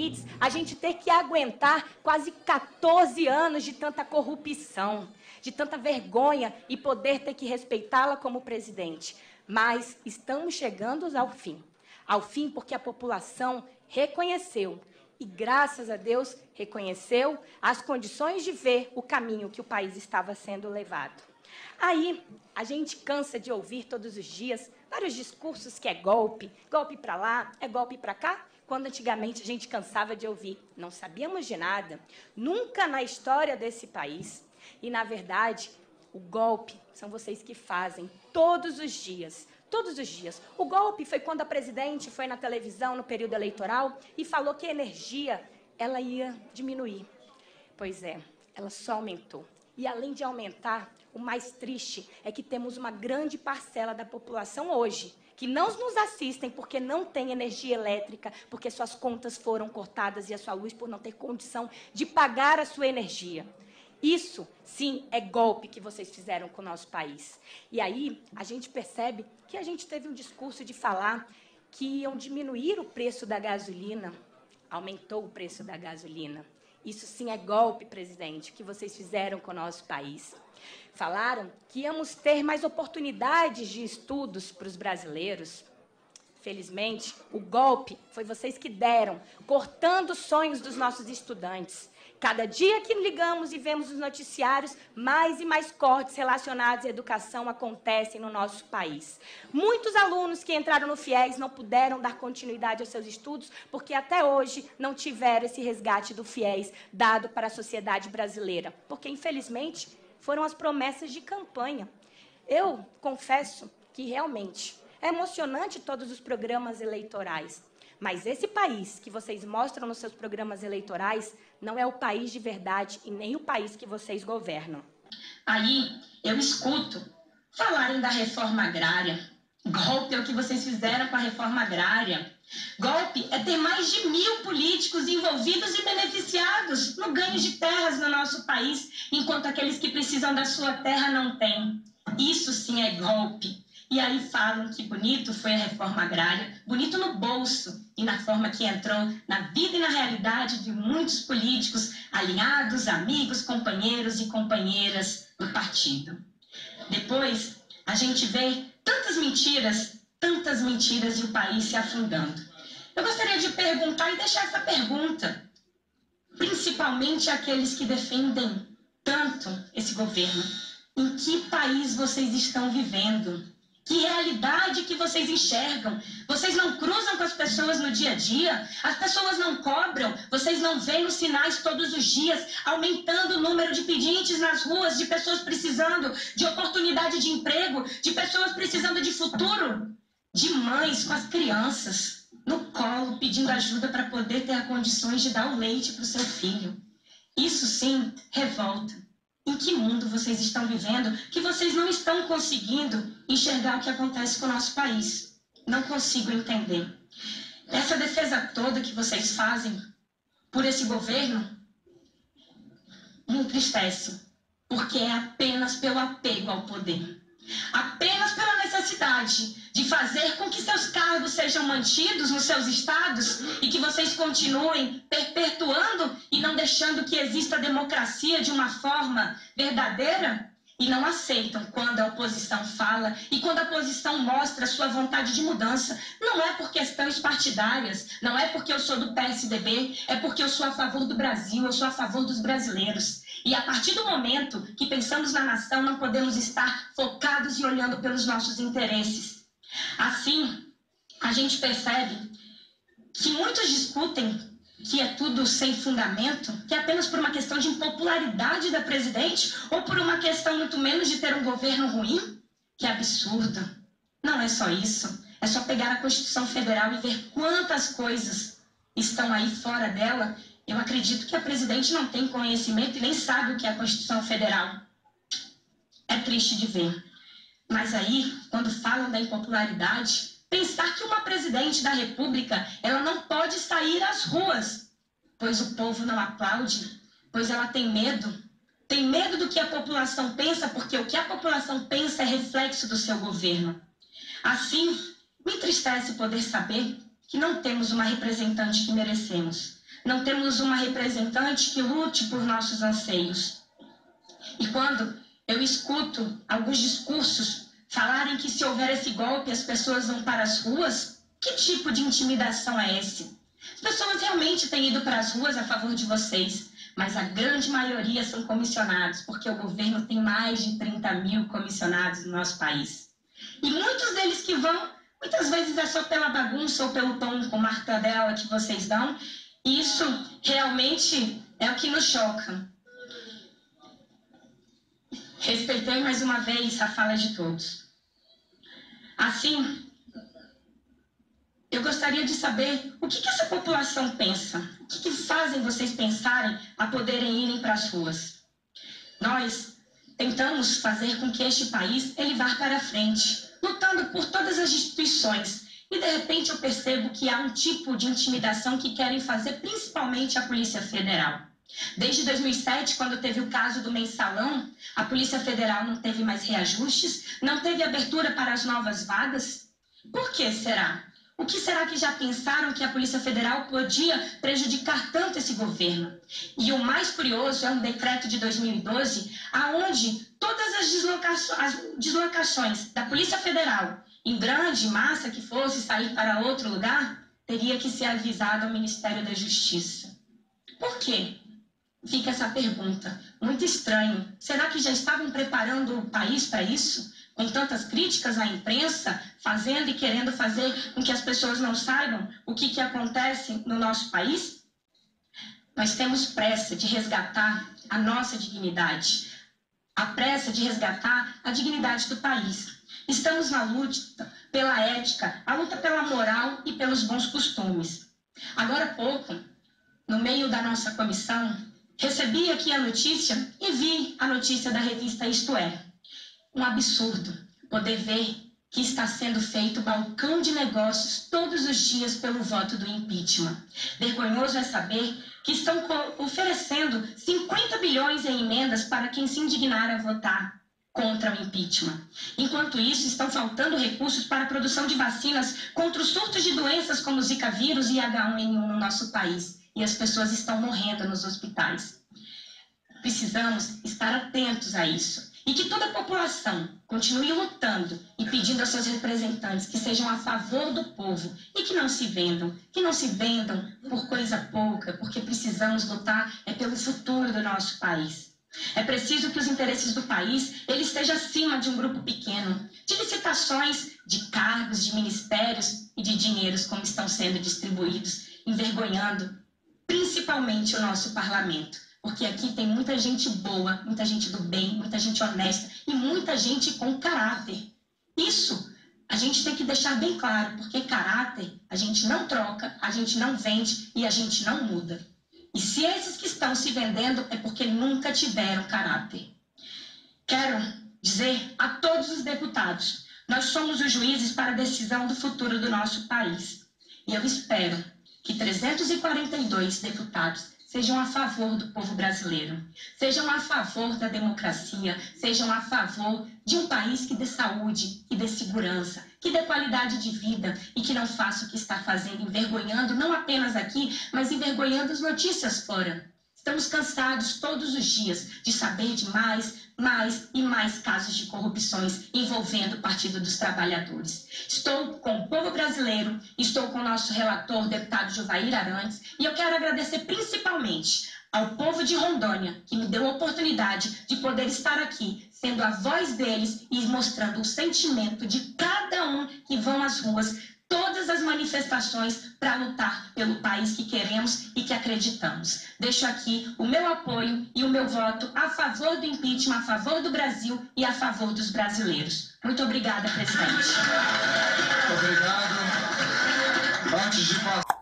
limites a gente ter que aguentar quase 14 anos de tanta corrupção, de tanta vergonha e poder ter que respeitá-la como presidente. Mas estamos chegando ao fim. Ao fim porque a população reconheceu, e graças a Deus reconheceu as condições de ver o caminho que o país estava sendo levado. Aí, a gente cansa de ouvir todos os dias vários discursos que é golpe para lá, é golpe para cá, quando antigamente a gente cansava de ouvir. Não sabíamos de nada, nunca na história desse país. E, na verdade, o golpe são vocês que fazem todos os dias. Todos os dias. O golpe foi quando a presidente foi na televisão no período eleitoral e falou que a energia ela ia diminuir. Pois é, ela só aumentou. E além de aumentar, o mais triste é que temos uma grande parcela da população hoje que não nos assistem porque não tem energia elétrica, porque suas contas foram cortadas e a sua luz por não ter condição de pagar a sua energia. Isso, sim, é golpe que vocês fizeram com o nosso país. E aí, a gente percebe que a gente teve um discurso de falar que iam diminuir o preço da gasolina. Aumentou o preço da gasolina. Isso, sim, é golpe, presidente, que vocês fizeram com o nosso país. Falaram que íamos ter mais oportunidades de estudos para os brasileiros. Felizmente, o golpe foi vocês que deram, cortando os sonhos dos nossos estudantes. Cada dia que ligamos e vemos os noticiários, mais e mais cortes relacionados à educação acontecem no nosso país. Muitos alunos que entraram no FIES não puderam dar continuidade aos seus estudos porque até hoje não tiveram esse resgate do FIES dado para a sociedade brasileira. Porque, infelizmente, foram as promessas de campanha. Eu confesso que realmente é emocionante todos os programas eleitorais. Mas esse país que vocês mostram nos seus programas eleitorais não é o país de verdade e nem o país que vocês governam. Aí eu escuto falarem da reforma agrária. Golpe é o que vocês fizeram com a reforma agrária. Golpe é ter mais de 1.000 políticos envolvidos e beneficiados no ganho de terras no nosso país, enquanto aqueles que precisam da sua terra não têm. Isso sim é golpe. E aí falam que bonito foi a reforma agrária, bonito no bolso e na forma que entrou na vida e na realidade de muitos políticos, alinhados, amigos, companheiros e companheiras do partido. Depois, a gente vê tantas mentiras e o país se afundando. Eu gostaria de perguntar e deixar essa pergunta, principalmente àqueles que defendem tanto esse governo. Em que país vocês estão vivendo? Que realidade que vocês enxergam? Vocês não cruzam com as pessoas no dia a dia? As pessoas não cobram? Vocês não veem os sinais todos os dias, aumentando o número de pedintes nas ruas, de pessoas precisando de oportunidade de emprego, de pessoas precisando de futuro? De mães com as crianças no colo, pedindo ajuda para poder ter condições de dar o leite para o seu filho. Isso sim revolta. Em que mundo vocês estão vivendo que vocês não estão conseguindo enxergar o que acontece com o nosso país? Não consigo entender. Essa defesa toda que vocês fazem por esse governo me entristece, porque é apenas pelo apego ao poder. Apenas pela necessidade de fazer com que seus cargos sejam mantidos nos seus estados e que vocês continuem perpetuando e não deixando que exista democracia de uma forma verdadeira, e não aceitam quando a oposição fala e quando a oposição mostra sua vontade de mudança. Não é por questões partidárias, não é porque eu sou do PSDB, é porque eu sou a favor do Brasil, eu sou a favor dos brasileiros. E a partir do momento que pensamos na nação, não podemos estar focados e olhando pelos nossos interesses. Assim, a gente percebe que muitos discutem que é tudo sem fundamento, que é apenas por uma questão de impopularidade da presidente ou por uma questão muito menos de ter um governo ruim. Que absurdo. Não é só isso. É só pegar a Constituição Federal e ver quantas coisas estão aí fora dela. Eu acredito que a presidente não tem conhecimento e nem sabe o que é a Constituição Federal. É triste de ver. Mas aí, quando falam da impopularidade, pensar que uma presidente da República, ela não pode sair às ruas, pois o povo não aplaude, pois ela tem medo do que a população pensa, porque o que a população pensa é reflexo do seu governo. Assim, me entristece poder saber que não temos uma representante que merecemos. não temos uma representante que lute por nossos anseios. E quando eu escuto alguns discursos falarem que se houver esse golpe as pessoas vão para as ruas, que tipo de intimidação é esse? As pessoas realmente têm ido para as ruas a favor de vocês, mas a grande maioria são comissionados, porque o governo tem mais de 30 mil comissionados no nosso país. E muitos deles que vão, muitas vezes é só pela bagunça ou pelo tom com martadela que vocês dão. E isso realmente é o que nos choca. Respeitei mais uma vez a fala de todos. Assim, eu gostaria de saber o que essa população pensa, o que fazem vocês pensarem a poderem irem para as ruas. Nós tentamos fazer com que este país ele vá para frente, lutando por todas as instituições. E de repente eu percebo que há um tipo de intimidação que querem fazer principalmente a Polícia Federal. Desde 2007, quando teve o caso do mensalão, a Polícia Federal não teve mais reajustes, não teve abertura para as novas vagas. Por que será? O que será que já pensaram que a Polícia Federal podia prejudicar tanto esse governo? E o mais curioso é um decreto de 2012, aonde todas as deslocações da Polícia Federal, em grande massa que fosse sair para outro lugar, teria que ser avisado ao Ministério da Justiça. Por quê? Fica essa pergunta. Muito estranho. Será que já estavam preparando o país para isso? Com tantas críticas à imprensa, fazendo e querendo fazer com que as pessoas não saibam o que acontece no nosso país? Nós temos pressa de resgatar a nossa dignidade, a pressa de resgatar a dignidade do país. Estamos na luta pela ética, a luta pela moral e pelos bons costumes. Agora há pouco, no meio da nossa comissão, recebi aqui a notícia e vi a notícia da revista Isto É. Um absurdo poder ver que está sendo feito balcão de negócios todos os dias pelo voto do impeachment. Vergonhoso é saber que estão oferecendo 50 bilhões em emendas para quem se indignar a votar contra o impeachment. Enquanto isso, estão faltando recursos para a produção de vacinas contra os surtos de doenças como Zika vírus e H1N1 no nosso país. E as pessoas estão morrendo nos hospitais. Precisamos estar atentos a isso. E que toda a população continue lutando e pedindo aos seus representantes que sejam a favor do povo e que não se vendam por coisa pouca, porque precisamos lutar pelo futuro do nosso país. É preciso que os interesses do país ele esteja acima de um grupo pequeno, de licitações, de cargos, de ministérios e de dinheiros como estão sendo distribuídos, envergonhando principalmente o nosso parlamento. Porque aqui tem muita gente boa, muita gente do bem, muita gente honesta e muita gente com caráter. Isso a gente tem que deixar bem claro, porque caráter a gente não troca, a gente não vende e a gente não muda. E se esses que estão se vendendo é porque nunca tiveram caráter. Quero dizer a todos os deputados, nós somos os juízes para a decisão do futuro do nosso país. E eu espero que 342 deputados sejam a favor do povo brasileiro, sejam a favor da democracia, sejam a favor de um país que dê saúde, que dê segurança, que dê qualidade de vida e que não faça o que está fazendo, envergonhando, não apenas aqui, mas envergonhando as notícias fora. Estamos cansados todos os dias de saber de mais e mais casos de corrupções envolvendo o Partido dos Trabalhadores. Estou com o povo brasileiro, estou com o nosso relator, deputado Jovair Arantes, e eu quero agradecer principalmente ao povo de Rondônia, que me deu a oportunidade de poder estar aqui, sendo a voz deles e mostrando o sentimento de cada um que vão às ruas, todas as manifestações para lutar pelo país que queremos e que acreditamos. Deixo aqui o meu apoio e o meu voto a favor do impeachment, a favor do Brasil e a favor dos brasileiros. Muito obrigada, presidente. Muito obrigado. Antes de passar...